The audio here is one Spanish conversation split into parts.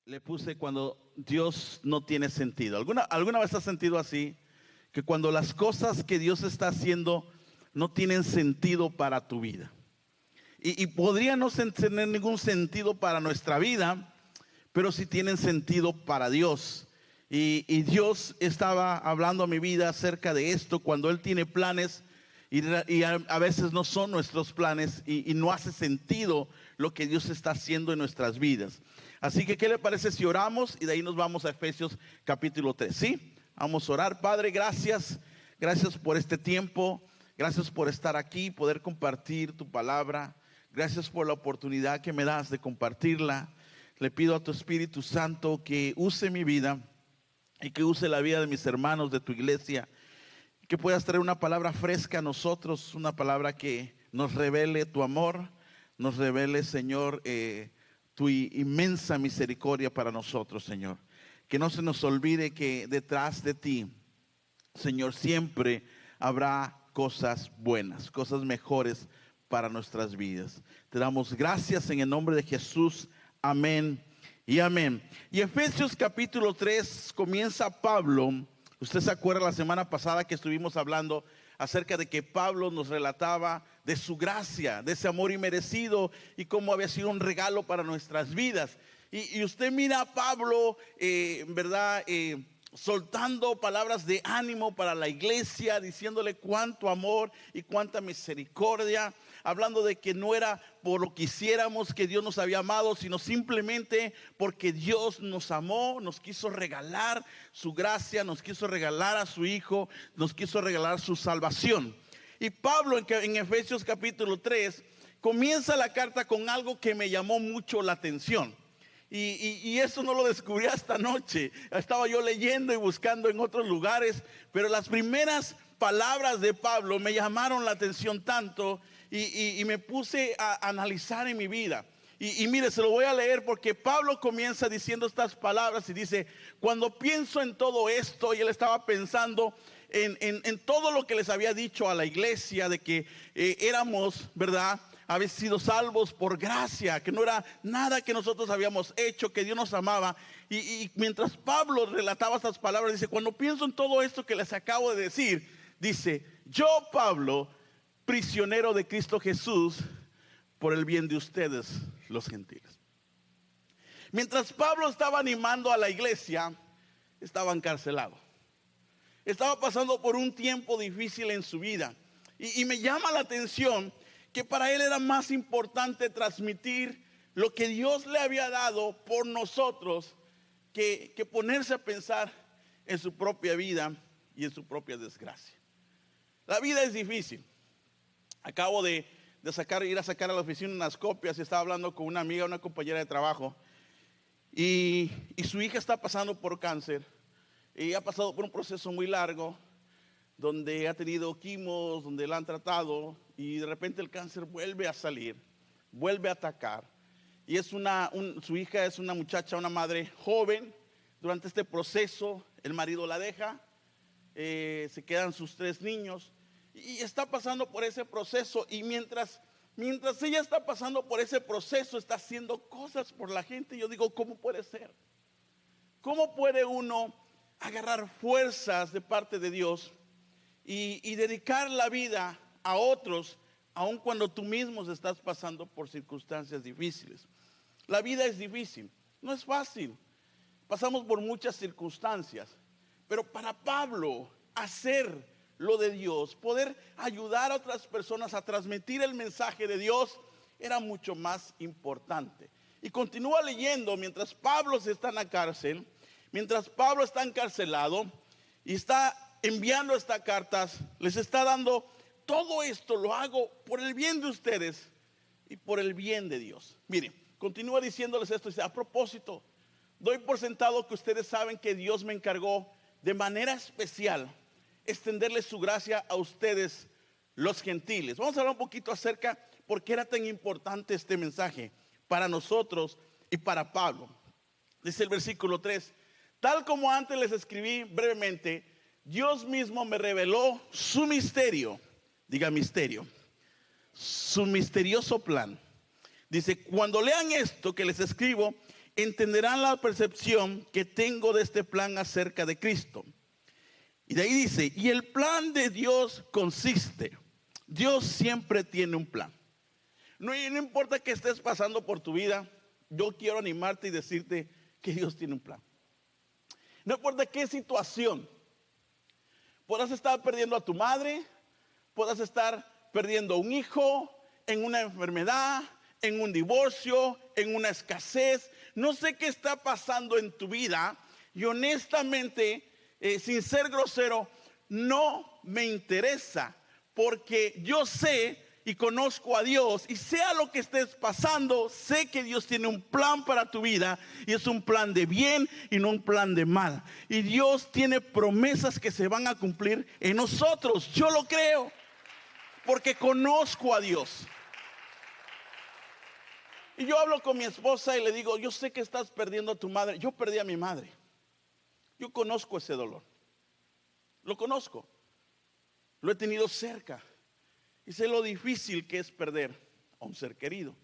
Le puse cuando Dios no tiene sentido. ¿Alguna vez has sentido así? Que cuando las cosas que Dios está haciendo no tienen sentido para tu vida. Y podría no tener ningún sentido para nuestra vida, pero sí tienen sentido para Dios. Y Dios estaba hablando a mi vida acerca de esto, cuando Él tiene planes y a veces no son nuestros planes y no hace sentido lo que Dios está haciendo en nuestras vidas. Así que, ¿qué le parece si oramos? Y de ahí nos vamos a Efesios capítulo 3, ¿sí? Vamos a orar. Padre, gracias por este tiempo. Gracias por estar aquí, poder compartir tu palabra. Gracias por la oportunidad que me das de compartirla. Le pido a tu Espíritu Santo que use mi vida y que use la vida de mis hermanos de tu iglesia. Que puedas traer una palabra fresca a nosotros, una palabra que nos revele tu amor, nos revele, Señor, tu inmensa misericordia para nosotros, Señor. Que no se nos olvide que detrás de ti, Señor, siempre habrá cosas buenas, cosas mejores para nuestras vidas. Te damos gracias en el nombre de Jesús. Amén y amén. Y Efesios capítulo 3 comienza Pablo. Usted se acuerda la semana pasada que estuvimos hablando acerca de que Pablo nos relataba de su gracia, de ese amor inmerecido y cómo había sido un regalo para nuestras vidas. Y usted mira a Pablo, ¿verdad? Soltando palabras de ánimo para la iglesia, diciéndole cuánto amor y cuánta misericordia, hablando de que no era por lo que hiciéramos que Dios nos había amado, sino simplemente porque Dios nos amó, nos quiso regalar su gracia, nos quiso regalar a su Hijo, nos quiso regalar su salvación. Y Pablo en Efesios capítulo 3 comienza la carta con algo que me llamó mucho la atención. Y eso no lo descubrí hasta anoche. Estaba yo leyendo y buscando en otros lugares, pero las primeras palabras de Pablo me llamaron la atención tanto y me puse a analizar en mi vida. Y mire, se lo voy a leer porque Pablo comienza diciendo estas palabras y dice: cuando pienso en todo esto, y él estaba pensando en todo lo que les había dicho a la iglesia, de que éramos, ¿verdad?, habéis sido salvos por gracia, que no era nada que nosotros habíamos hecho, que Dios nos amaba. Y mientras Pablo relataba estas palabras, dice: cuando pienso en todo esto que les acabo de decir, dice: yo, Pablo, prisionero de Cristo Jesús, por el bien de ustedes, los gentiles. Mientras Pablo estaba animando a la iglesia, estaba encarcelado. Estaba pasando por un tiempo difícil en su vida. Y me llama la atención que para él era más importante transmitir lo que Dios le había dado por nosotros que ponerse a pensar en su propia vida y en su propia desgracia. La vida es difícil. Acabo de ir a sacar a la oficina unas copias y estaba hablando con una amiga, una compañera de trabajo, y su hija está pasando por cáncer y ha pasado por un proceso muy largo, donde ha tenido quimos, donde la han tratado, y de repente el cáncer vuelve a salir, vuelve a atacar. Y su hija es una muchacha, una madre joven. Durante este proceso el marido la deja, se quedan sus 3 niños y está pasando por ese proceso. Y mientras ella está pasando por ese proceso, está haciendo cosas por la gente. Yo digo, ¿cómo puede ser? ¿Cómo puede uno agarrar fuerzas de parte de Dios y dedicar la vida a otros, aun cuando tú mismo estás pasando por circunstancias difíciles? La vida es difícil, no es fácil. Pasamos por muchas circunstancias, pero para Pablo, hacer lo de Dios, poder ayudar a otras personas a transmitir el mensaje de Dios, era mucho más importante. Y continúa leyendo. Mientras Pablo está en la cárcel, mientras Pablo está encarcelado y está enviando estas cartas, les está dando: todo esto lo hago por el bien de ustedes y por el bien de Dios. Miren, continúa diciéndoles esto. Dice: a propósito, doy por sentado que ustedes saben que Dios me encargó de manera especial extenderles su gracia a ustedes, los gentiles. Vamos a hablar un poquito acerca por qué era tan importante este mensaje para nosotros y para Pablo. Dice el versículo 3: tal como antes les escribí brevemente, Dios mismo me reveló su misterio. Diga misterio. Su misterioso plan. Dice: cuando lean esto que les escribo, entenderán la percepción que tengo de este plan acerca de Cristo. Y de ahí dice, y el plan de Dios consiste, Dios siempre tiene un plan. No importa que estés pasando por tu vida, yo quiero animarte y decirte que Dios tiene un plan. No importa qué situación, puedas estar perdiendo a tu madre, puedas estar perdiendo a un hijo, en una enfermedad, en un divorcio, en una escasez. No sé qué está pasando en tu vida y honestamente, sin ser grosero, no me interesa, porque yo sé y conozco a Dios, y sea lo que estés pasando, sé que Dios tiene un plan para tu vida, y es un plan de bien y no un plan de mal. Y Dios tiene promesas que se van a cumplir en nosotros. Yo lo creo, porque conozco a Dios. Y yo hablo con mi esposa y le digo, yo sé que estás perdiendo a tu madre. Yo perdí a mi madre. Yo conozco ese dolor. Lo conozco. Lo he tenido cerca. Y sé lo difícil que es perder a un ser querido.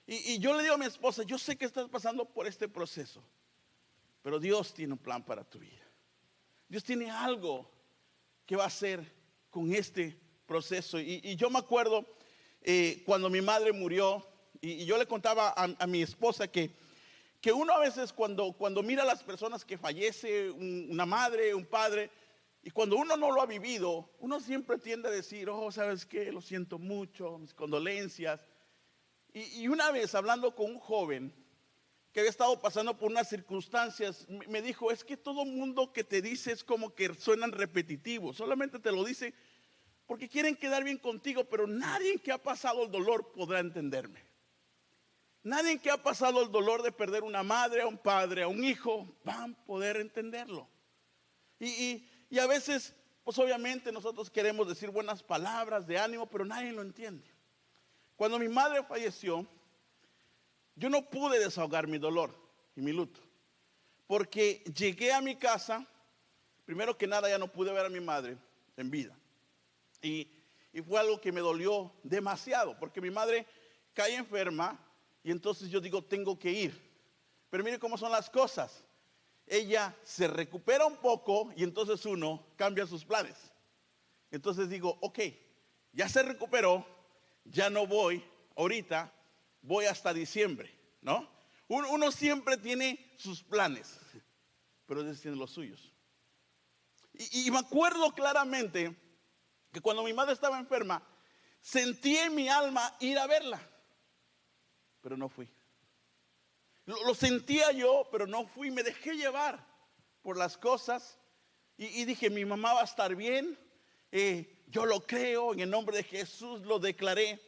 Y yo le digo a mi esposa, yo sé que estás pasando por este proceso, pero Dios tiene un plan para tu vida. Dios tiene algo que va a hacer con este proceso. Y yo me acuerdo cuando mi madre murió, y yo le contaba a mi esposa que uno a veces cuando mira a las personas que fallece, una madre, un padre, y cuando uno no lo ha vivido, uno siempre tiende a decir, oh, ¿sabes qué? Lo siento mucho, mis condolencias. Y una vez hablando con un joven que había estado pasando por unas circunstancias, me dijo, es que todo mundo que te dice es como que suenan repetitivos, solamente te lo dice porque quieren quedar bien contigo, pero nadie que ha pasado el dolor podrá entenderme. Nadie que ha pasado el dolor de perder una madre, a un padre, a un hijo, van a poder entenderlo. Y a veces, pues obviamente nosotros queremos decir buenas palabras de ánimo, pero nadie lo entiende. Cuando mi madre falleció, yo no pude desahogar mi dolor y mi luto, porque llegué a mi casa, primero que nada ya no pude ver a mi madre en vida. Y fue algo que me dolió demasiado, porque mi madre cae enferma y entonces yo digo, tengo que ir. Pero mire cómo son las cosas. Ella se recupera un poco y entonces uno cambia sus planes. Entonces digo, ok, ya se recuperó, ya no voy ahorita, voy hasta diciembre, ¿no? Uno siempre tiene sus planes, pero Dios tiene los suyos. Y me acuerdo claramente que cuando mi madre estaba enferma, sentí en mi alma ir a verla, pero no fui. Lo sentía yo, pero no fui. Me dejé llevar por las cosas y dije, mi mamá va a estar bien. Yo lo creo, en el nombre de Jesús lo declaré.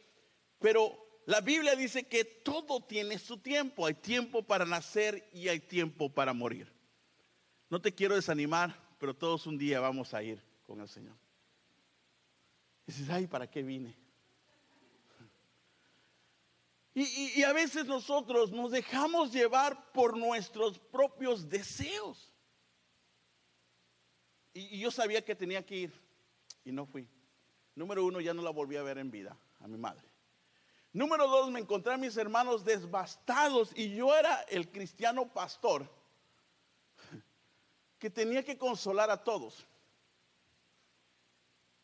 Pero la Biblia dice que todo tiene su tiempo. Hay tiempo para nacer y hay tiempo para morir. No te quiero desanimar, pero todos un día vamos a ir con el Señor. Y dices, ay, ¿para qué vine? Y a veces nosotros nos dejamos llevar por nuestros propios deseos. Y yo sabía que tenía que ir y no fui. Número uno, ya no la volví a ver en vida, a mi madre. Número dos, me encontré a mis hermanos devastados y yo era el cristiano pastor que tenía que consolar a todos.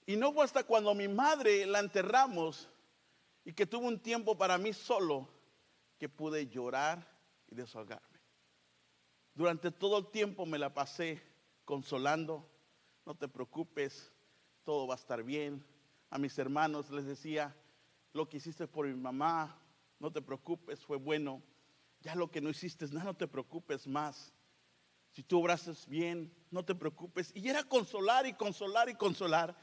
Y no fue hasta cuando mi madre la enterramos y que tuve un tiempo para mí solo que pude llorar y desahogarme. Durante todo el tiempo me la pasé consolando, no te preocupes, todo va a estar bien. A mis hermanos les decía, lo que hiciste por mi mamá, no te preocupes, fue bueno. Ya lo que no hiciste, no te preocupes más. Si tú obraste bien, no te preocupes. Y era consolar y consolar y consolar.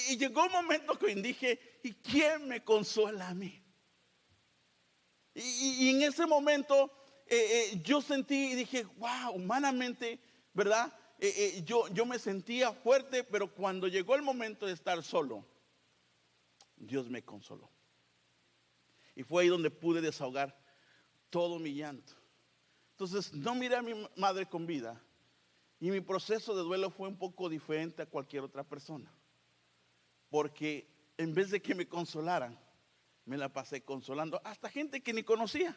Y llegó un momento que dije, ¿y quién me consuela a mí? Y en ese momento yo sentí y dije, wow, humanamente, ¿verdad? Yo me sentía fuerte, pero cuando llegó el momento de estar solo, Dios me consoló. Y fue ahí donde pude desahogar todo mi llanto. Entonces no miré a mi madre con vida. Y mi proceso de duelo fue un poco diferente a cualquier otra persona. Porque en vez de que me consolaran, me la pasé consolando hasta gente que ni conocía.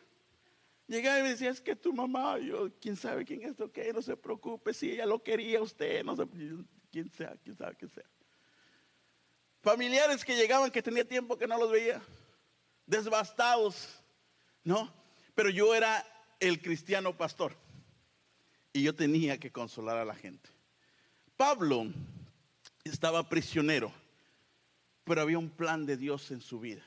Llegaba y me decía, es que tu mamá, yo, quién sabe quién es, ok, no se preocupe, si ella lo quería a usted, no sé, quién sabe, quién sabe, quién sabe. Familiares que llegaban que tenía tiempo que no los veía, desbastados, ¿no? Pero yo era el cristiano pastor y yo tenía que consolar a la gente. Pablo estaba prisionero, pero había un plan de Dios en su vida.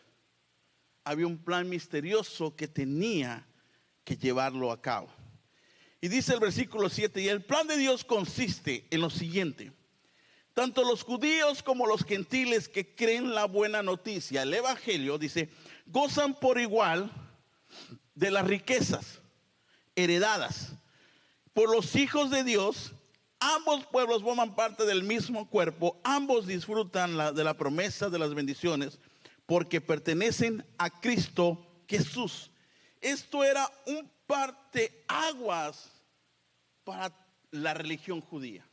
Había un plan misterioso que tenía que llevarlo a cabo. Y dice el versículo 7, y el plan de Dios consiste en lo siguiente: tanto los judíos como los gentiles que creen la buena noticia, el evangelio, dice, gozan por igual de las riquezas heredadas por los hijos de Dios. Ambos pueblos forman parte del mismo cuerpo, ambos disfrutan de la promesa de las bendiciones porque pertenecen a Cristo Jesús. Esto era un parteaguas para la religión judía.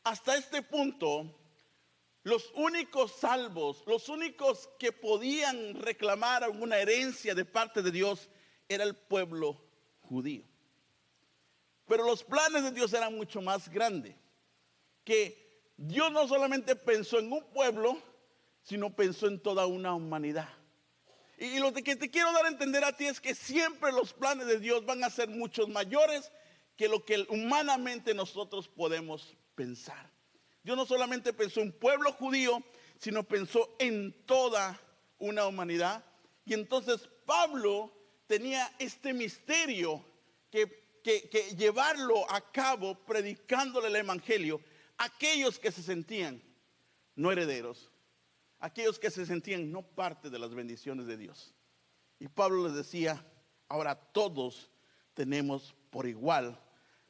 Hasta este punto, los únicos salvos, los únicos que podían reclamar alguna herencia de parte de Dios, era el pueblo judío. Pero los planes de Dios eran mucho más grandes. Que Dios no solamente pensó en un pueblo, sino pensó en toda una humanidad. Y lo que te quiero dar a entender a ti es que siempre los planes de Dios van a ser muchos mayores que lo que humanamente nosotros podemos pensar. Dios no solamente pensó en un pueblo judío, sino pensó en toda una humanidad. Y entonces Pablo tenía este misterio que llevarlo a cabo predicándole el evangelio a aquellos que se sentían no herederos, aquellos que se sentían no parte de las bendiciones de Dios. Y Pablo les decía, ahora todos tenemos por igual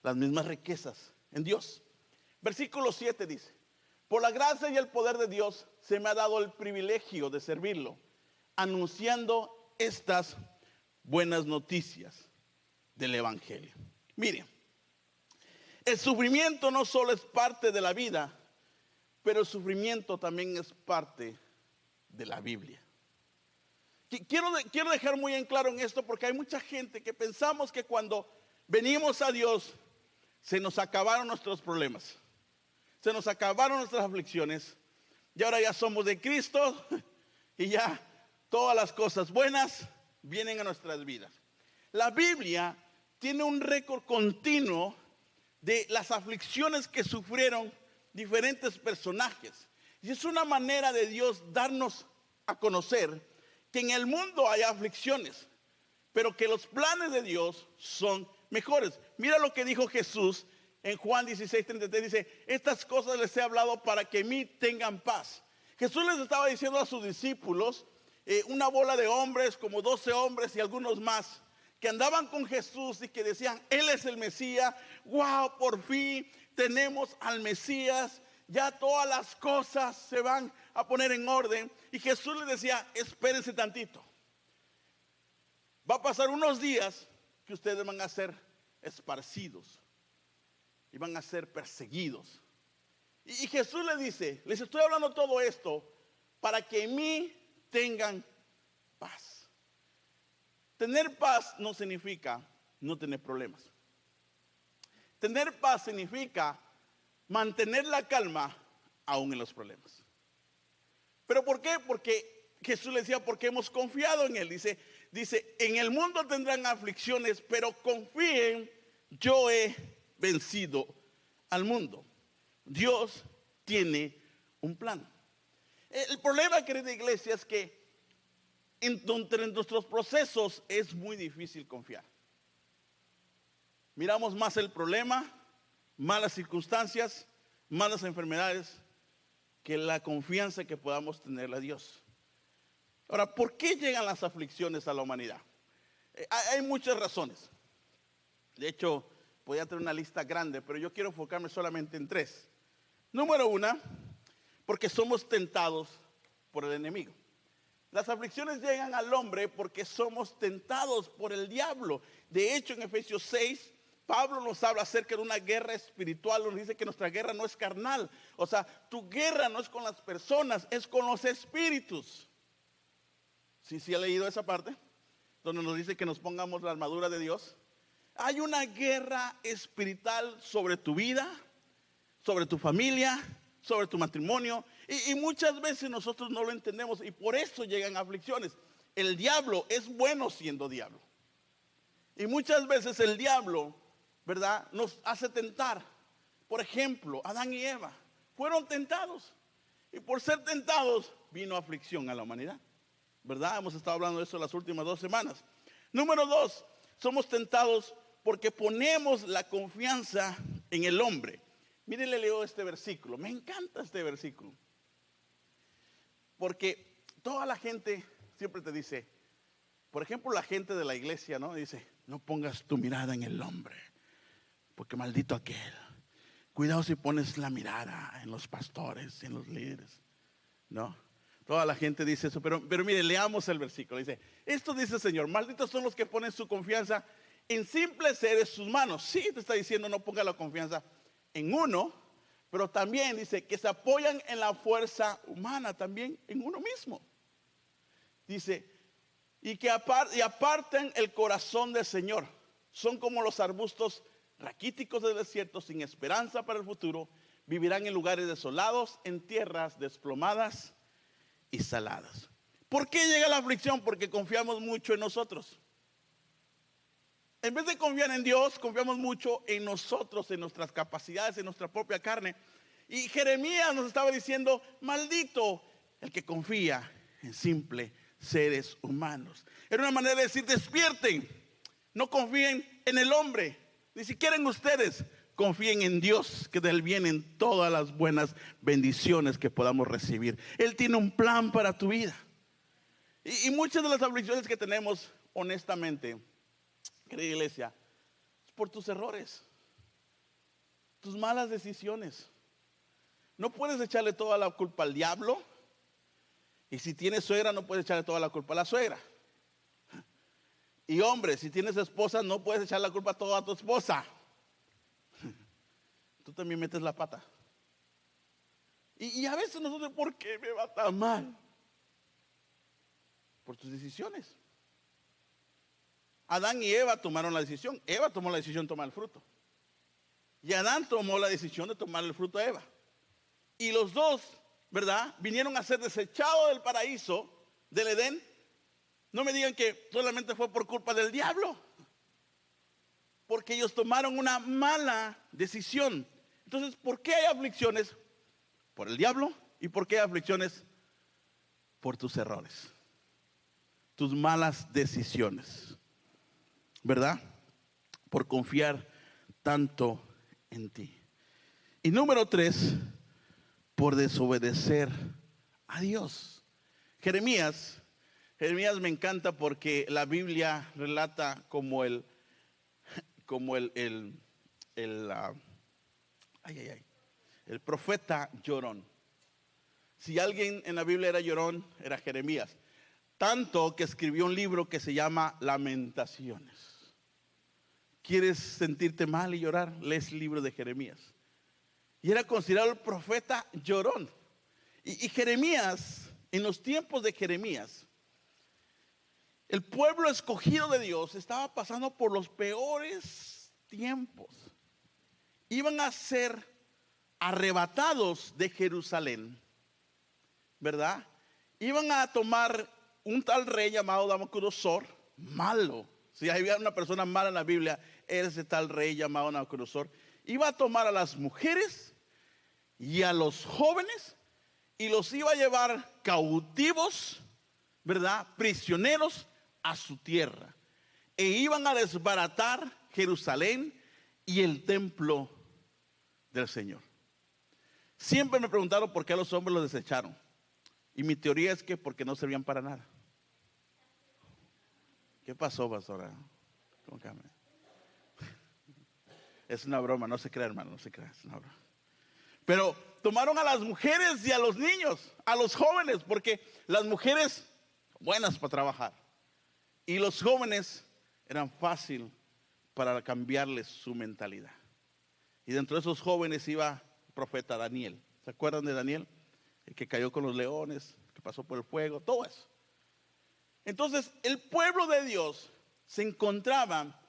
las mismas riquezas en Dios. Versículo 7 dice, por la gracia y el poder de Dios se me ha dado el privilegio de servirlo, anunciando estas buenas noticias del evangelio. Miren, el sufrimiento no solo es parte de la vida, pero el sufrimiento también es parte de la Biblia. Quiero dejar muy en claro en esto, porque hay mucha gente que pensamos que cuando venimos a Dios se nos acabaron nuestros problemas, se nos acabaron nuestras aflicciones y ahora ya somos de Cristo y ya todas las cosas buenas vienen a nuestras vidas. La Biblia tiene un récord continuo de las aflicciones que sufrieron diferentes personajes. Y es una manera de Dios darnos a conocer que en el mundo hay aflicciones, pero que los planes de Dios son mejores. Mira lo que dijo Jesús en Juan 16:33, dice, estas cosas les he hablado para que en mí tengan paz. Jesús les estaba diciendo a sus discípulos, una bola de hombres, como 12 hombres y algunos más, que andaban con Jesús y que decían, Él es el Mesías. Wow, por fin tenemos al Mesías. Ya todas las cosas se van a poner en orden. Y Jesús les decía, espérense tantito. Va a pasar unos días que ustedes van a ser esparcidos y van a ser perseguidos. Y Jesús les dice, les estoy hablando todo esto para que en mí tengan paz. Tener paz no significa no tener problemas. Tener paz significa mantener la calma aún en los problemas. ¿Pero por qué? Porque Jesús le decía, porque hemos confiado en Él. Dice, en el mundo tendrán aflicciones, pero confíen, yo he vencido al mundo. Dios tiene un plan. El problema, querida iglesia, es que entre nuestros procesos es muy difícil confiar. Miramos más el problema, malas circunstancias, malas enfermedades, que la confianza que podamos tenerle a Dios. Ahora, ¿por qué llegan las aflicciones a la humanidad? Hay muchas razones. De hecho, podría tener una lista grande, pero yo quiero enfocarme solamente en 3. Número 1, porque somos tentados por el enemigo. Las aflicciones llegan al hombre porque somos tentados por el diablo. De hecho, en Efesios 6, Pablo nos habla acerca de una guerra espiritual. Nos dice que nuestra guerra no es carnal. O sea, tu guerra no es con las personas, es con los espíritus. ¿Sí ha leído esa parte? donde nos dice que nos pongamos la armadura de Dios. Hay una guerra espiritual sobre tu vida, sobre tu familia, sobre tu matrimonio. Y muchas veces nosotros no lo entendemos y por eso llegan aflicciones. El diablo es bueno siendo diablo. Y muchas veces el diablo, ¿verdad?, nos hace tentar. Por ejemplo, Adán y Eva fueron tentados. Y por ser tentados vino aflicción a la humanidad. ¿Verdad? Hemos estado hablando de eso las últimas 2 semanas. Número 2, somos tentados porque ponemos la confianza en el hombre. Mire, le leo este versículo. Me encanta este versículo. Porque toda la gente siempre te dice, por ejemplo, la gente de la iglesia, ¿no? Dice, no pongas tu mirada en el hombre, porque maldito aquel. Cuidado si pones la mirada en los pastores, en los líderes, ¿no? Toda la gente dice eso, pero mire, leamos el versículo. Dice, esto dice el Señor, malditos son los que ponen su confianza en simples seres humanos. Sí, te está diciendo no ponga la confianza en uno, pero también dice que se apoyan en la fuerza humana, también en uno mismo. Dice, y aparten el corazón del Señor. Son como los arbustos raquíticos del desierto, sin esperanza para el futuro. Vivirán en lugares desolados, en tierras desplomadas y saladas. ¿Por qué llega la aflicción? Porque confiamos mucho en nosotros. En vez de confiar en Dios, confiamos mucho en nosotros, en nuestras capacidades, en nuestra propia carne. Y Jeremías nos estaba diciendo, maldito el que confía en simples seres humanos. Era una manera de decir, despierten, no confíen en el hombre, ni siquiera en ustedes. Confíen en Dios, que de Él vienen todas las buenas bendiciones que podamos recibir. Él tiene un plan para tu vida. Y muchas de las aflicciones que tenemos, honestamente, querida iglesia, es por tus errores, tus malas decisiones. No puedes echarle toda la culpa al diablo. Y si tienes suegra, no puedes echarle toda la culpa a la suegra. Y hombre, si tienes esposa, no puedes echar la culpa toda a tu esposa. Tú también metes la pata. Y a veces nosotros, ¿por qué me va tan mal? Por tus decisiones. Adán y Eva tomaron la decisión. Eva tomó la decisión de tomar el fruto. Y Adán tomó la decisión de tomar el fruto a Eva. Y los dos, ¿verdad?, vinieron a ser desechados del paraíso, del Edén. No me digan que solamente fue por culpa del diablo, porque ellos tomaron una mala decisión. Entonces, ¿por qué hay aflicciones? Por el diablo. ¿Y por qué hay aflicciones? Por tus errores, tus malas decisiones, ¿verdad? Por confiar tanto en ti. Y número 3, por desobedecer a Dios. Jeremías me encanta porque la Biblia relata como el profeta llorón. Si alguien en la Biblia era llorón, era Jeremías. Tanto que escribió un libro que se llama Lamentaciones. ¿Quieres sentirte mal y llorar? Lees el libro de Jeremías. Y era considerado el profeta llorón. Y Jeremías, en los tiempos de Jeremías, el pueblo escogido de Dios estaba pasando por los peores tiempos. Iban a ser arrebatados de Jerusalén, ¿verdad? Iban a tomar un tal rey llamado Nabucodonosor, malo. Si había una persona mala en la Biblia, era ese tal rey llamado Nabucodonosor. Iba a tomar a las mujeres y a los jóvenes y los iba a llevar cautivos, ¿verdad?, prisioneros a su tierra. E iban a desbaratar Jerusalén y el templo del Señor. Siempre me preguntaron por qué a los hombres los desecharon. Y mi teoría es que porque no servían para nada. ¿Qué pasó, pastora? ¿Cómo que me... Es una broma, no se crea, hermano, no se crea, es una broma. Pero tomaron a las mujeres y a los niños, a los jóvenes, porque las mujeres buenas para trabajar y los jóvenes eran fácil para cambiarles su mentalidad. Y dentro de esos jóvenes iba el profeta Daniel. ¿Se acuerdan de Daniel? El que cayó con los leones, que pasó por el fuego, todo eso. Entonces, el pueblo de Dios se encontraba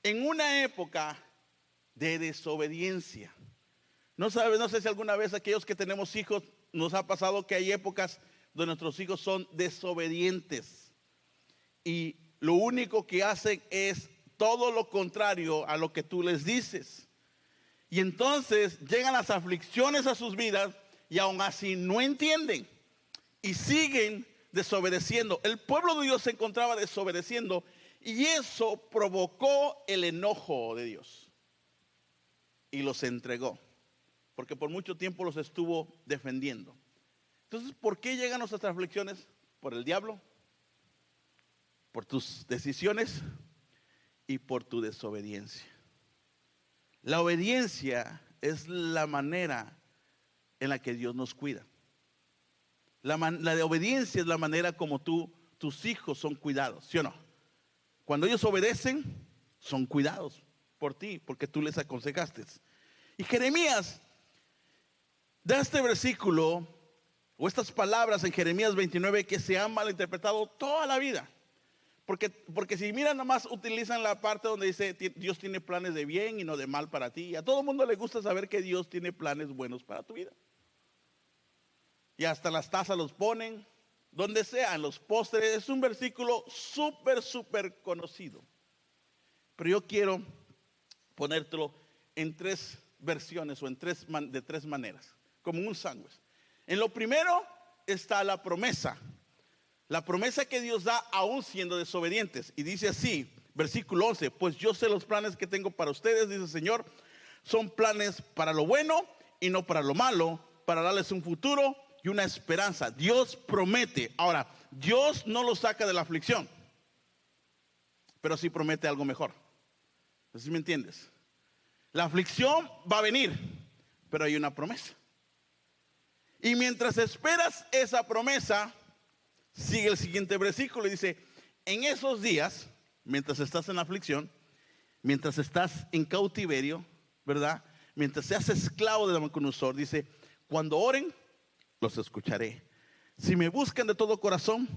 en una época de desobediencia. No sé si alguna vez aquellos que tenemos hijos nos ha pasado que hay épocas donde nuestros hijos son desobedientes y lo único que hacen es todo lo contrario a lo que tú les dices. Y entonces llegan las aflicciones a sus vidas y aún así no entienden y siguen desobedeciendo. El pueblo de Dios se encontraba desobedeciendo y eso provocó el enojo de Dios y los entregó, porque por mucho tiempo los estuvo defendiendo. Entonces, ¿por qué llegan nuestras aflicciones? Por el diablo, por tus decisiones y por tu desobediencia. La obediencia es la manera en la que Dios nos cuida. La obediencia es la manera como tus hijos son cuidados, ¿sí o no? Cuando ellos obedecen, son cuidados por ti, porque tú les aconsejaste. Y Jeremías da este versículo o estas palabras en Jeremías 29 que se han malinterpretado toda la vida. Porque si miran, nomás utilizan la parte donde dice Dios tiene planes de bien y no de mal para ti. Y a todo el mundo le gusta saber que Dios tiene planes buenos para tu vida. Y hasta las tazas los ponen, donde sean los pósteres. Es un versículo súper conocido. Pero yo quiero ponértelo en tres versiones o de tres maneras, como un sándwich. En lo primero está la promesa. La promesa que Dios da aún siendo desobedientes. Y dice así, versículo 11, pues yo sé los planes que tengo para ustedes, dice el Señor, son planes para lo bueno y no para lo malo, para darles un futuro y una esperanza. Dios promete. Ahora, Dios no los saca de la aflicción, pero sí promete algo mejor. ¿Sí me entiendes? La aflicción va a venir, pero hay una promesa. Y mientras esperas esa promesa, sigue el siguiente versículo y dice, en esos días, mientras estás en la aflicción, mientras estás en cautiverio, ¿verdad? Mientras seas esclavo de Nabucodonosor, dice, cuando oren, los escucharé. Si me buscan de todo corazón,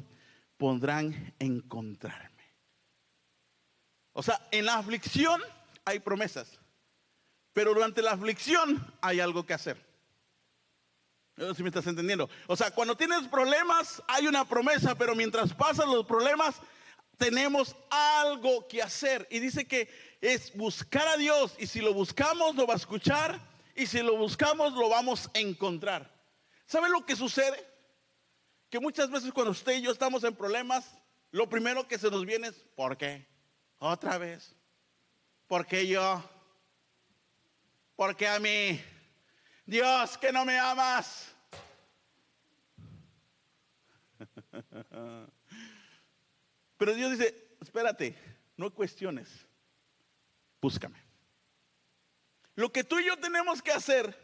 podrán encontrarme. O sea, en la aflicción hay promesas, pero durante la aflicción hay algo que hacer. No sé si me estás entendiendo. O sea, cuando tienes problemas hay una promesa, pero mientras pasan los problemas tenemos algo que hacer. Y dice que es buscar a Dios, y si lo buscamos lo va a escuchar, y si lo buscamos lo vamos a encontrar. ¿Sabe lo que sucede? Que muchas veces cuando usted y yo estamos en problemas, lo primero que se nos viene es ¿por qué? Otra vez. ¿Por qué yo? ¿Por qué a mí? Dios, que no me amas. Pero Dios dice, espérate, no cuestiones, búscame. Lo que tú y yo tenemos que hacer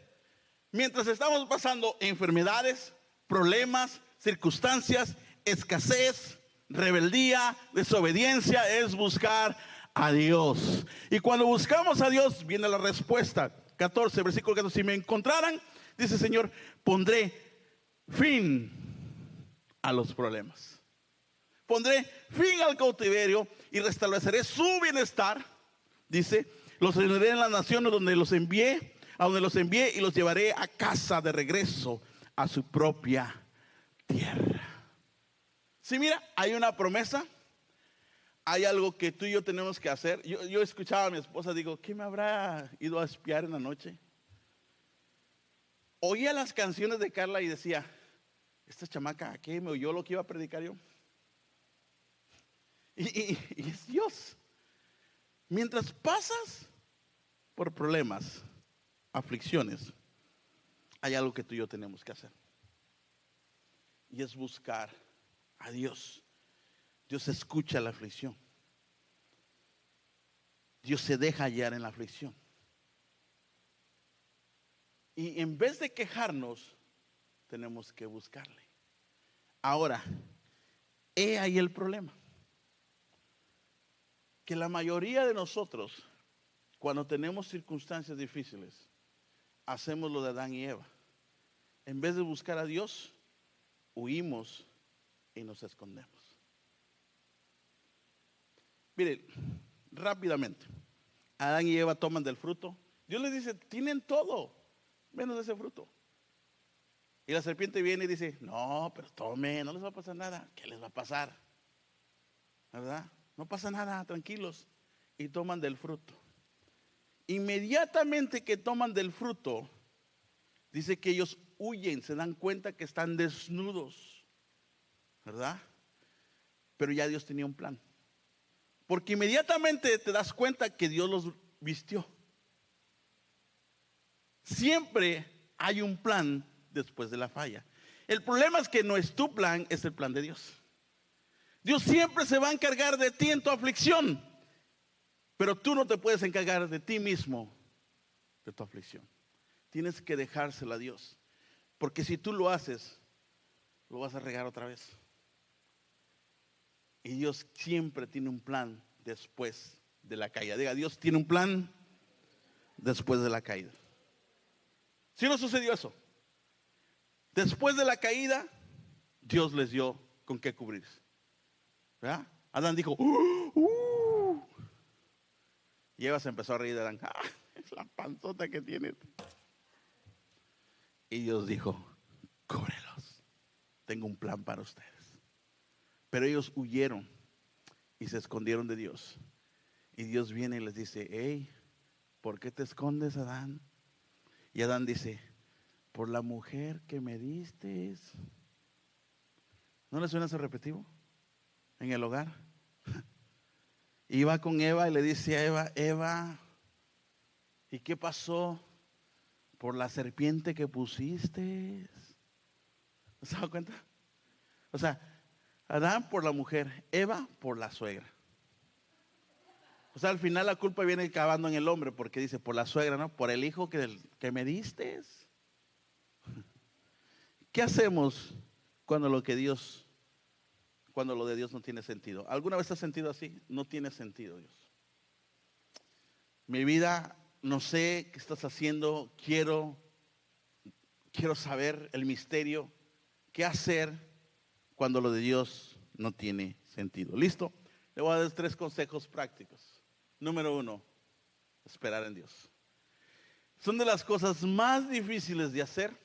mientras estamos pasando enfermedades, problemas, circunstancias, escasez, rebeldía, desobediencia, es buscar a Dios. Y cuando buscamos a Dios viene la respuesta. 14, versículo 14, si me encontraran, dice el Señor, pondré fin a los problemas. Pondré fin al cautiverio y restableceré su bienestar. Dice, los reuniré en las naciones donde los envié, a donde los envié, y los llevaré a casa de regreso a su propia tierra. Sí, mira, hay una promesa. Hay algo que tú y yo tenemos que hacer. Yo escuchaba a mi esposa, digo, ¿qué me habrá ido a espiar en la noche? Oía las canciones de Carla y decía, esta chamaca, ¿a qué me oyó lo que iba a predicar yo? Y es Dios. Mientras pasas por problemas, aflicciones, hay algo que tú y yo tenemos que hacer. Y es buscar a Dios. Dios escucha la aflicción. Dios se deja hallar en la aflicción. Y en vez de quejarnos, tenemos que buscarle. Ahora, he ahí el problema. Que la mayoría de nosotros, cuando tenemos circunstancias difíciles, hacemos lo de Adán y Eva. En vez de buscar a Dios, huimos y nos escondemos. Miren, rápidamente. Adán y Eva toman del fruto. Dios les dice, tienen todo, menos ese fruto. Y la serpiente viene y dice, no, pero tome, no les va a pasar nada. ¿Qué les va a pasar? ¿Verdad? No pasa nada, tranquilos. Y toman del fruto. Inmediatamente que toman del fruto, dice que ellos huyen, se dan cuenta que están desnudos, ¿verdad? Pero ya Dios tenía un plan. Porque inmediatamente te das cuenta que Dios los vistió. Siempre hay un plan después de la falla. El problema es que no es tu plan, es el plan de Dios. Dios siempre se va a encargar de ti en tu aflicción, pero tú no te puedes encargar de ti mismo, de tu aflicción. Tienes que dejársela a Dios, porque si tú lo haces, lo vas a regar otra vez. Y Dios siempre tiene un plan después de la caída. Diga, Dios tiene un plan después de la caída. ¿Sí no sucedió eso? Después de la caída, Dios les dio con qué cubrirse. ¿Verdad? Adán dijo, y Eva se empezó a reír de Adán. Es la panzota que tiene. Y Dios dijo, cúbrelos. Tengo un plan para ustedes. Pero ellos huyeron y se escondieron de Dios. Y Dios viene y les dice, hey, ¿por qué te escondes, Adán? Y Adán dice, por la mujer que me diste. ¿No le suena eso repetitivo? En el hogar. Y va con Eva y le dice a Eva, Eva, ¿y qué pasó? Por la serpiente que pusiste. ¿No se da cuenta? O sea, Adán por la mujer, Eva por la suegra. O sea, al final la culpa viene acabando en el hombre, porque dice, por la suegra, ¿no? Por el hijo que me diste. ¿Qué hacemos cuando lo de Dios no tiene sentido? ¿Alguna vez has sentido así? No tiene sentido, Dios. Mi vida, no sé qué estás haciendo, quiero saber el misterio. ¿Qué hacer cuando lo de Dios no tiene sentido? ¿Listo? Le voy a dar 3 consejos prácticos. Número 1, esperar en Dios. Son de las cosas más difíciles de hacer,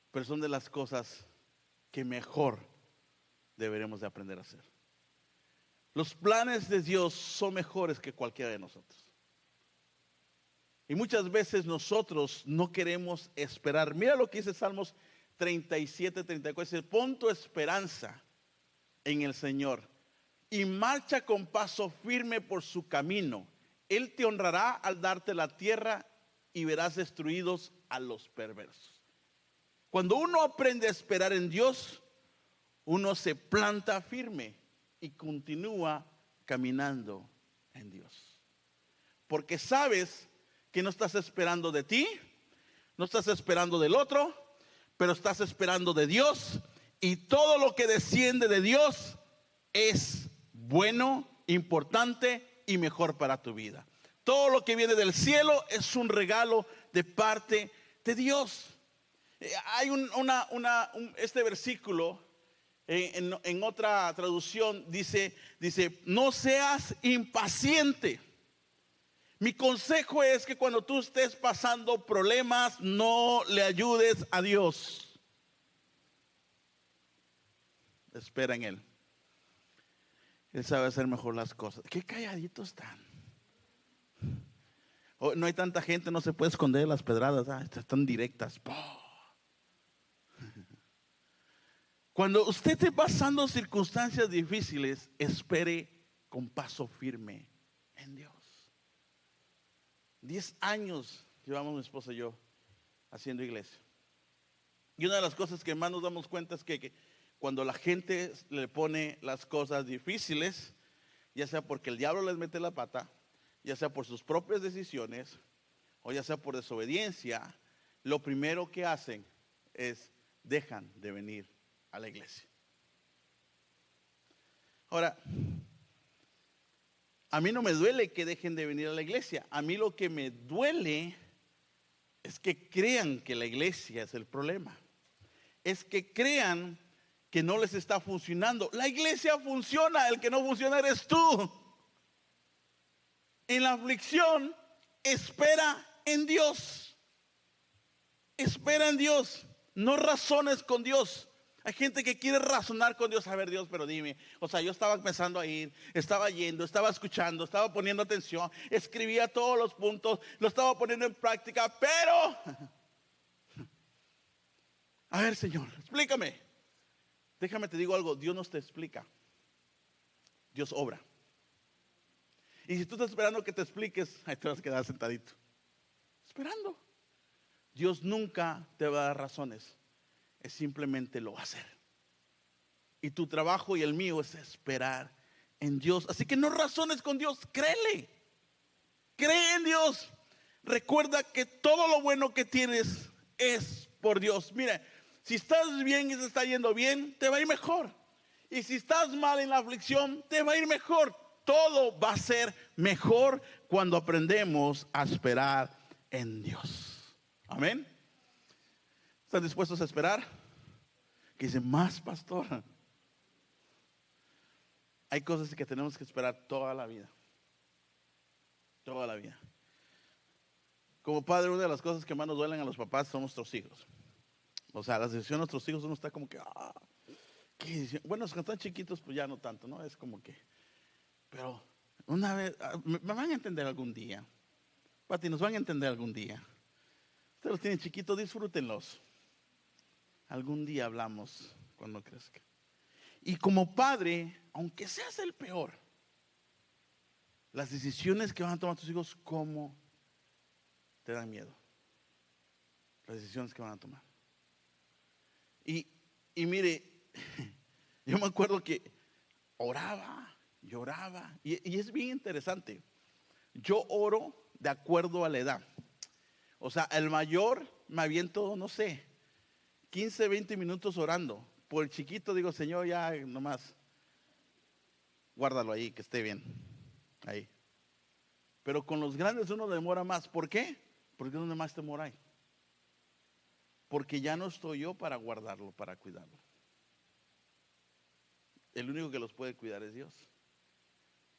pero son de las cosas que mejor deberemos de aprender a hacer. Los planes de Dios son mejores que cualquiera de nosotros. Y muchas veces nosotros no queremos esperar. Mira lo que dice Salmos 37, 34. Dice, pon tu esperanza en el Señor y marcha con paso firme por su camino. Él te honrará al darte la tierra y verás destruidos a los perversos. Cuando uno aprende a esperar en Dios, uno se planta firme y continúa caminando en Dios. Porque sabes que no estás esperando de ti, no estás esperando del otro, pero estás esperando de Dios, y todo lo que desciende de Dios es bueno, importante y mejor para tu vida. Todo lo que viene del cielo es un regalo de parte de Dios. Hay este versículo en otra traducción dice, no seas impaciente. Mi consejo es que cuando tú estés pasando problemas, no le ayudes a Dios. Espera en Él. Él sabe hacer mejor las cosas. Qué calladitos están. No hay tanta gente, no se puede esconder las pedradas. Están directas. Cuando usted esté pasando circunstancias difíciles, espere con paso firme en Dios. 10 años llevamos mi esposa y yo haciendo iglesia. Y una de las cosas que más nos damos cuenta es que cuando la gente le pone las cosas difíciles, ya sea porque el diablo les mete la pata, ya sea por sus propias decisiones, o ya sea por desobediencia, lo primero que hacen es dejan de venir a la iglesia. Ahora, a mí no me duele que dejen de venir a la iglesia. A mí lo que me duele es que crean que la iglesia es el problema. Es que crean que no les está funcionando. La iglesia funciona, el que no funciona eres tú. En la aflicción, espera en Dios. Espera en Dios. No razones con Dios. Hay gente que quiere razonar con Dios. A ver, Dios, pero dime. O sea, yo estaba empezando a ir, estaba yendo, estaba escuchando, estaba poniendo atención, escribía todos los puntos, lo estaba poniendo en práctica, pero a ver, Señor, explícame. Déjame te digo algo, Dios no te explica, Dios obra. Y si tú estás esperando que te expliques, ahí te vas a quedar sentadito, esperando. Dios nunca te va a dar razones, es simplemente lo va a hacer. Y tu trabajo y el mío es esperar en Dios. Así que no razones con Dios, créele. Cree en Dios. Recuerda que todo lo bueno que tienes es por Dios. Mira, si estás bien y te está yendo bien, te va a ir mejor. Y si estás mal en la aflicción, te va a ir mejor. Todo va a ser mejor cuando aprendemos a esperar en Dios. Amén. ¿Están dispuestos a esperar? Que dice, más, pastor. Hay cosas que tenemos que esperar toda la vida. Toda la vida. Como padre, una de las cosas que más nos duelen a los papás son nuestros hijos. O sea, las decisiones de nuestros hijos uno está como que, ¿qué? Bueno, cuando están chiquitos, pues ya no tanto, ¿no? Es como que, pero una vez, me van a entender algún día. Pati, nos van a entender algún día. Ustedes los tienen chiquitos, disfrútenlos. Algún día hablamos cuando crezca. Y como padre, aunque seas el peor, las decisiones que van a tomar tus hijos, ¿cómo te dan miedo? Las decisiones que van a tomar. Y mire, yo me acuerdo que oraba, lloraba, y es bien interesante. Yo oro de acuerdo a la edad. O sea, el mayor me aviento, no sé, 15, 20 minutos orando. Por el chiquito digo, Señor, ya nomás, guárdalo ahí, que esté bien, ahí. Pero con los grandes uno demora más. ¿Por qué? Porque es donde más temor hay. Porque ya no estoy yo para guardarlo, para cuidarlo. El único que los puede cuidar es Dios.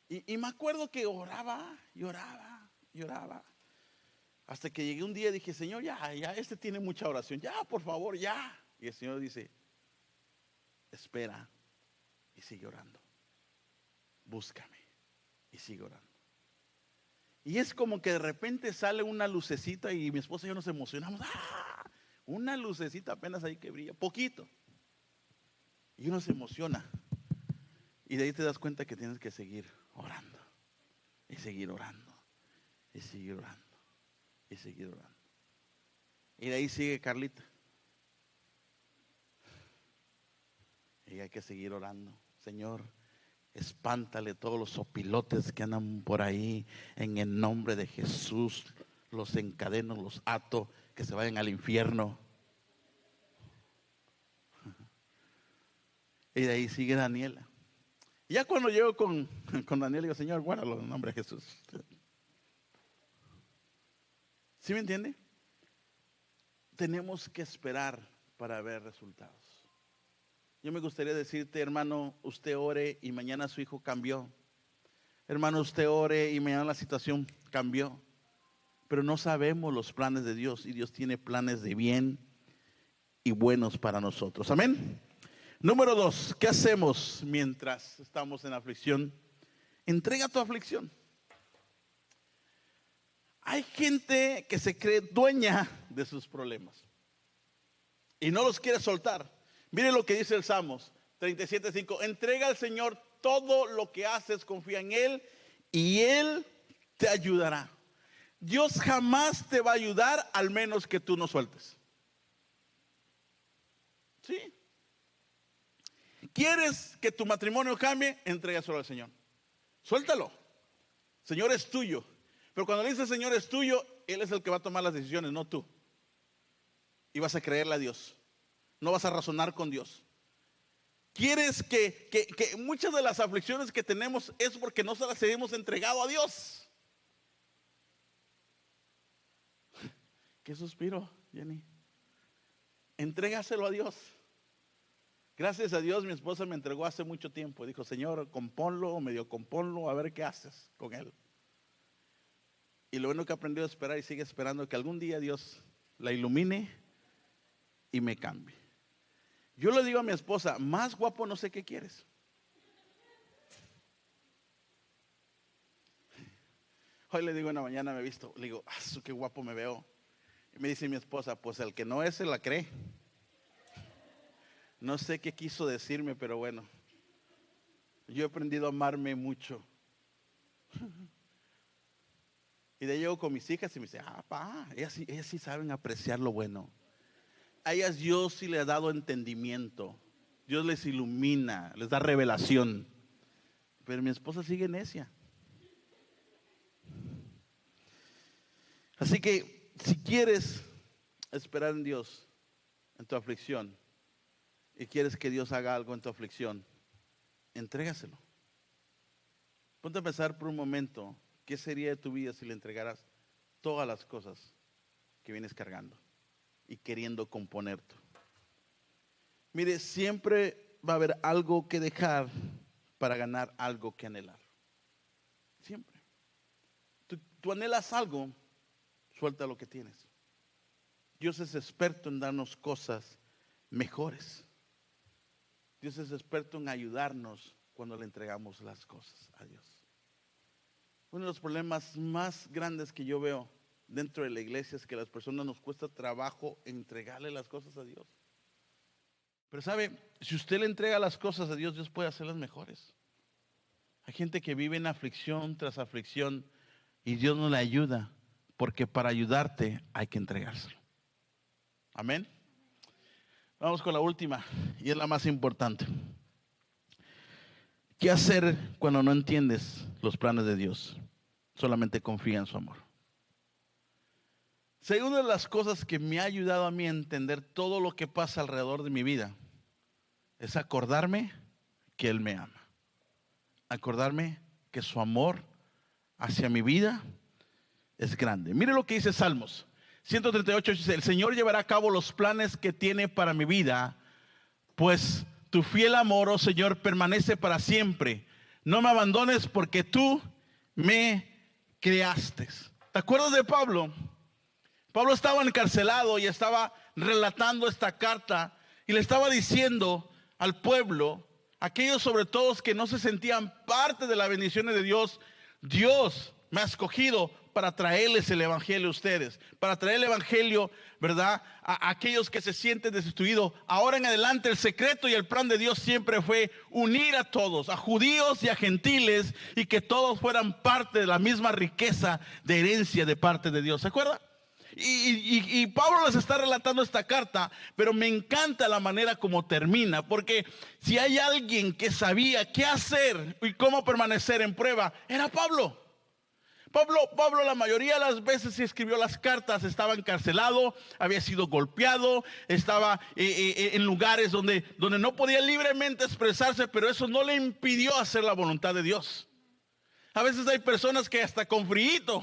Y me acuerdo que oraba, lloraba. Hasta que llegué un día y dije, Señor, ya, este tiene mucha oración. Ya, por favor, ya. Y el Señor dice, espera y sigue orando. Búscame y sigue orando. Y es como que de repente sale una lucecita y mi esposa y yo nos emocionamos. Una lucecita apenas ahí que brilla, poquito. Y uno se emociona. Y de ahí te das cuenta que tienes que seguir orando. Y seguir orando. Y seguir orando. Y seguir orando. Y de ahí sigue Carlita. Y hay que seguir orando. Señor, espántale todos los sopilotes que andan por ahí. En el nombre de Jesús los encadeno, los ato, que se vayan al infierno. Y de ahí sigue Daniela. Y ya cuando llego con Daniela, digo, Señor, guárdalo en el nombre de Jesús. ¿Sí me entiende? Tenemos que esperar para ver resultados. Yo me gustaría decirte, hermano, usted ore y mañana su hijo cambió. Hermano, usted ore y mañana la situación cambió. Pero no sabemos los planes de Dios, y Dios tiene planes de bien y buenos para nosotros. Amén. Número 2, ¿qué hacemos mientras estamos en aflicción? Entrega tu aflicción. Hay gente que se cree dueña de sus problemas y no los quiere soltar. Mire lo que dice el Salmos 37:5. Entrega al Señor todo lo que haces, confía en Él y Él te ayudará. Dios jamás te va a ayudar al menos que tú no sueltes. ¿Sí? ¿Quieres que tu matrimonio cambie? Entrégaselo al Señor. Suéltalo. Señor es tuyo. Pero cuando le dices Señor es tuyo, Él es el que va a tomar las decisiones, no tú. Y vas a creerle a Dios. No vas a razonar con Dios. ¿Quieres que muchas de las aflicciones que tenemos es porque no se las hemos entregado a Dios? ¿Qué suspiro, Jenny? Entrégaselo a Dios. Gracias a Dios mi esposa me entregó hace mucho tiempo. Dijo, Señor, compónlo o medio compónlo, a ver qué haces con él. Y lo bueno que aprendió a esperar y sigue esperando que algún día Dios la ilumine y me cambie. Yo le digo a mi esposa, más guapo no sé qué quieres. Hoy le digo en la mañana, me he visto, le digo, qué guapo me veo. Y me dice mi esposa, pues el que no es, se la cree. No sé qué quiso decirme, pero bueno, yo he aprendido a amarme mucho. Y de ahí llego con mis hijas y me dice, pa, ellas sí saben apreciar lo bueno. A ellas Dios sí le ha dado entendimiento. Dios les ilumina, les da revelación. Pero mi esposa sigue necia. Así que si quieres esperar en Dios en tu aflicción y quieres que Dios haga algo en tu aflicción, entrégaselo. Ponte a pensar por un momento, ¿qué sería de tu vida si le entregaras todas las cosas que vienes cargando y queriendo componerte? Mire, siempre va a haber algo que dejar para ganar algo que anhelar. Siempre. Tú anhelas algo, suelta lo que tienes. Dios es experto en darnos cosas mejores. Dios es experto en ayudarnos cuando le entregamos las cosas a Dios. Uno de los problemas más grandes que yo veo dentro de la iglesia es que a las personas nos cuesta trabajo entregarle las cosas a Dios. Pero sabe, si usted le entrega las cosas a Dios, Dios puede hacerlas mejores. Hay gente que vive en aflicción tras aflicción y Dios no le ayuda, porque para ayudarte hay que entregárselo. Amén. Vamos con la última y es la más importante. ¿Qué hacer cuando no entiendes los planes de Dios? Solamente confía en su amor. Si hay una de las cosas que me ha ayudado a mí a entender todo lo que pasa alrededor de mi vida, es acordarme que Él me ama. Acordarme que su amor hacia mi vida es grande. Mire lo que dice Salmos 138, dice, el Señor llevará a cabo los planes que tiene para mi vida, pues tu fiel amor, oh Señor, permanece para siempre. No me abandones porque tú me creaste. ¿Te acuerdas de Pablo? Pablo estaba encarcelado y estaba relatando esta carta y le estaba diciendo al pueblo, aquellos sobre todo que no se sentían parte de las bendiciones de Dios, Dios me ha escogido para traerles el evangelio a ustedes, para traer el evangelio, ¿verdad?, a aquellos que se sienten destituidos. Ahora en adelante el secreto y el plan de Dios siempre fue unir a todos, a judíos y a gentiles, y que todos fueran parte de la misma riqueza de herencia de parte de Dios. ¿Se acuerda? Y Pablo les está relatando esta carta, pero me encanta la manera como termina, porque si hay alguien que sabía qué hacer y cómo permanecer en prueba, era Pablo. Pablo la mayoría de las veces que escribió las cartas estaba encarcelado, había sido golpeado, estaba en lugares donde no podía libremente expresarse, pero eso no le impidió hacer la voluntad de Dios. A veces hay personas que hasta con frío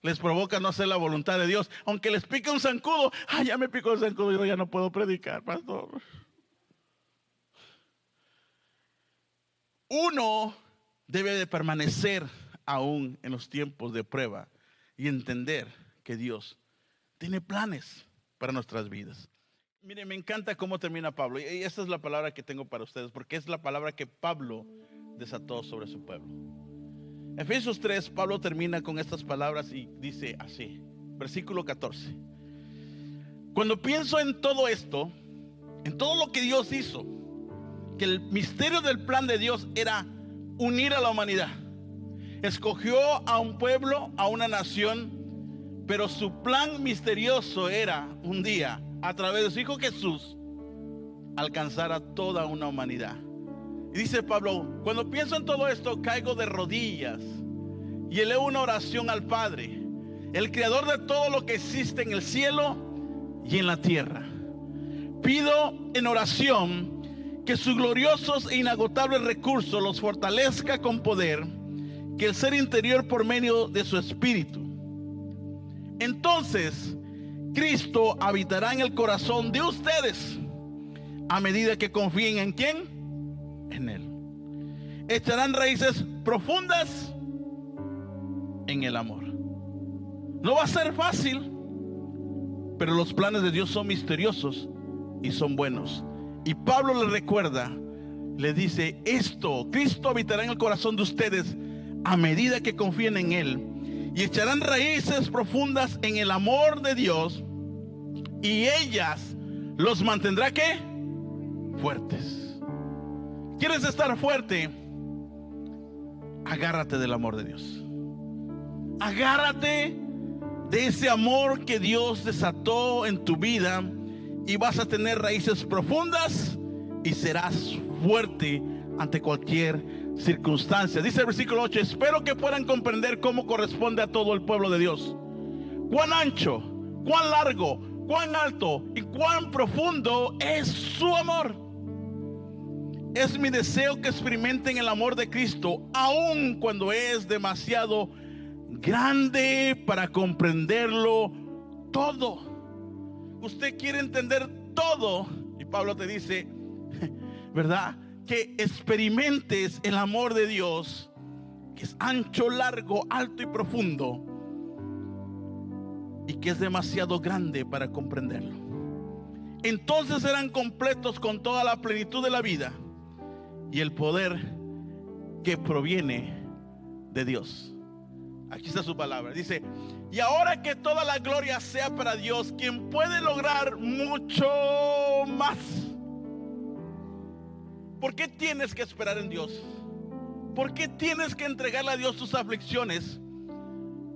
les provoca no hacer la voluntad de Dios, aunque les pique un zancudo. Ya me picó el zancudo, yo ya no puedo predicar, pastor. Uno debe de permanecer aún en los tiempos de prueba y entender que Dios tiene planes para nuestras vidas. Mire, me encanta cómo termina Pablo, y esta es la palabra que tengo para ustedes, porque es la palabra que Pablo desató sobre su pueblo. Efesios 3, Pablo termina con estas palabras y dice así, versículo 14: cuando pienso en todo esto, en todo lo que Dios hizo, que el misterio del plan de Dios era unir a la humanidad. Escogió a un pueblo, a una nación, pero su plan misterioso era un día, a través de su Hijo Jesús, alcanzar a toda una humanidad. Y dice Pablo, cuando pienso en todo esto, caigo de rodillas y elevo una oración al Padre, el creador de todo lo que existe en el cielo y en la tierra. Pido en oración que sus gloriosos e inagotables recursos los fortalezca con poder, que el ser interior por medio de su espíritu. Entonces Cristo habitará en el corazón de ustedes, a medida que confíen ¿en quién? En Él. Echarán raíces profundas en el amor. No va a ser fácil, pero los planes de Dios son misteriosos y son buenos. Y Pablo le recuerda, le dice esto: Cristo habitará en el corazón de ustedes a medida que confíen en Él, y echarán raíces profundas en el amor de Dios, y ellas los mantendrá ¿qué? Fuertes. ¿Quieres estar fuerte? Agárrate del amor de Dios. Agárrate de ese amor que Dios desató en tu vida, y vas a tener raíces profundas y serás fuerte ante cualquier circunstancia. Dice el versículo 8: espero que puedan comprender cómo corresponde a todo el pueblo de Dios, cuán ancho, cuán largo, cuán alto y cuán profundo es su amor. Es mi deseo que experimenten el amor de Cristo, aun cuando es demasiado grande para comprenderlo todo. Usted quiere entender todo, y Pablo te dice, ¿verdad?, que experimentes el amor de Dios, que es ancho, largo, alto y profundo, y que es demasiado grande para comprenderlo. Entonces serán completos con toda la plenitud de la vida y el poder que proviene de Dios. Aquí está su palabra. Dice: y ahora que toda la gloria sea para Dios, quien puede lograr mucho más. ¿Por qué tienes que esperar en Dios? ¿Por qué tienes que entregarle a Dios tus aflicciones?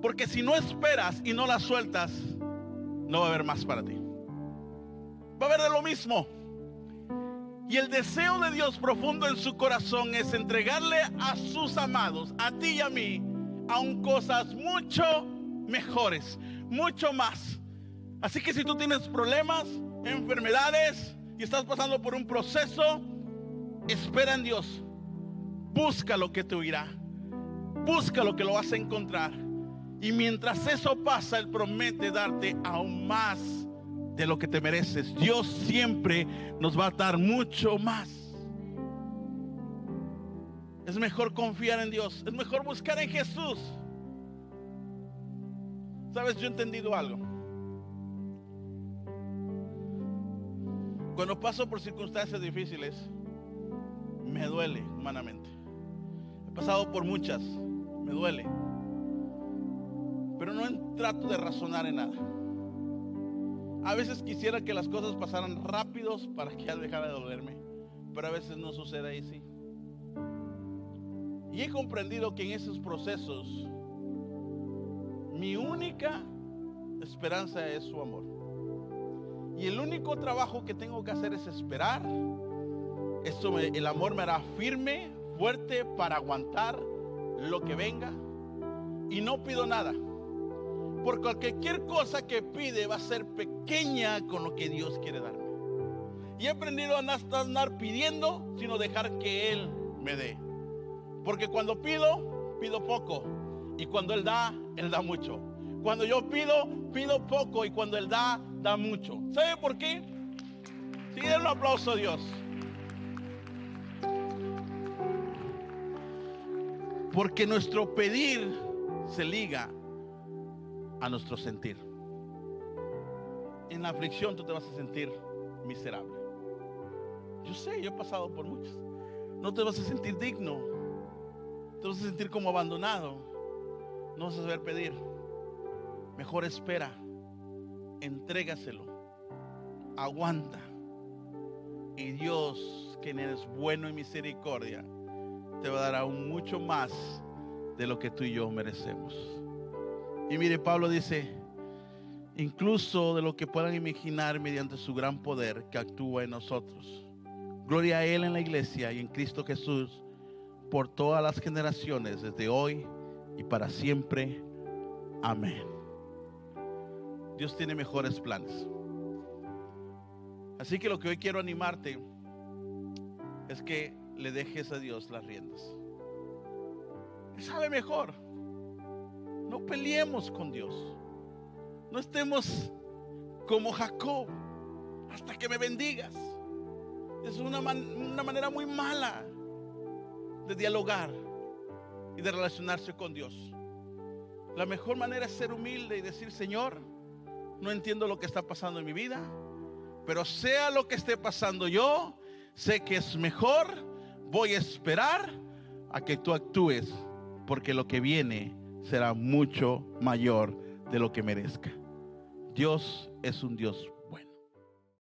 Porque si no esperas y no las sueltas, no va a haber más para ti. Va a haber de lo mismo. Y el deseo de Dios profundo en su corazón es entregarle a sus amados, a ti y a mí, aún cosas mucho mejores, mucho más. Así que si tú tienes problemas, enfermedades y estás pasando por un proceso, espera en Dios. Busca lo que te oirá. Busca lo que lo vas a encontrar. Y mientras eso pasa, Él promete darte aún más de lo que te mereces. Dios siempre nos va a dar mucho más. Es mejor confiar en Dios. Es mejor buscar en Jesús. Sabes, yo he entendido algo. Cuando paso por circunstancias difíciles, me duele humanamente. He pasado por muchas, me duele. Pero no trato de razonar en nada. A veces quisiera que las cosas pasaran rápidos para que ya dejara de dolerme, pero a veces no sucede así. Y he comprendido que en esos procesos mi única esperanza es su amor. Y el único trabajo que tengo que hacer es esperar. El amor me hará firme, fuerte para aguantar lo que venga. Y no pido nada. Por cualquier cosa que pide va a ser pequeña con lo que Dios quiere darme. Y he aprendido a no estar pidiendo, sino dejar que Él me dé. Porque cuando pido, pido poco. Y cuando Él da mucho. Cuando yo pido poco. Y cuando Él da mucho. ¿Sabe por qué? Sí, den un aplauso a Dios. Porque nuestro pedir se liga a nuestro sentir. En la aflicción tú te vas a sentir miserable. Yo sé, yo he pasado por muchas. No te vas a sentir digno. Te vas a sentir como abandonado. No vas a saber pedir. Mejor espera. Entrégaselo. Aguanta. Y Dios, quien es bueno en misericordia, te va a dar aún mucho más de lo que tú y yo merecemos. Y mire, Pablo dice: incluso de lo que puedan imaginar mediante su gran poder que actúa en nosotros. Gloria a Él en la iglesia y en Cristo Jesús por todas las generaciones, desde hoy y para siempre. Amén. Dios tiene mejores planes. Así que lo que hoy quiero animarte es que le dejes a Dios las riendas. Él sabe mejor. No peleemos con Dios. No estemos como Jacob: hasta que me bendigas. Es una manera muy mala de dialogar y de relacionarse con Dios. La mejor manera es ser humilde y decir: Señor, no entiendo lo que está pasando en mi vida, pero sea lo que esté pasando, yo sé que es mejor. Voy a esperar a que tú actúes, porque lo que viene será mucho mayor de lo que merezca. Dios es un Dios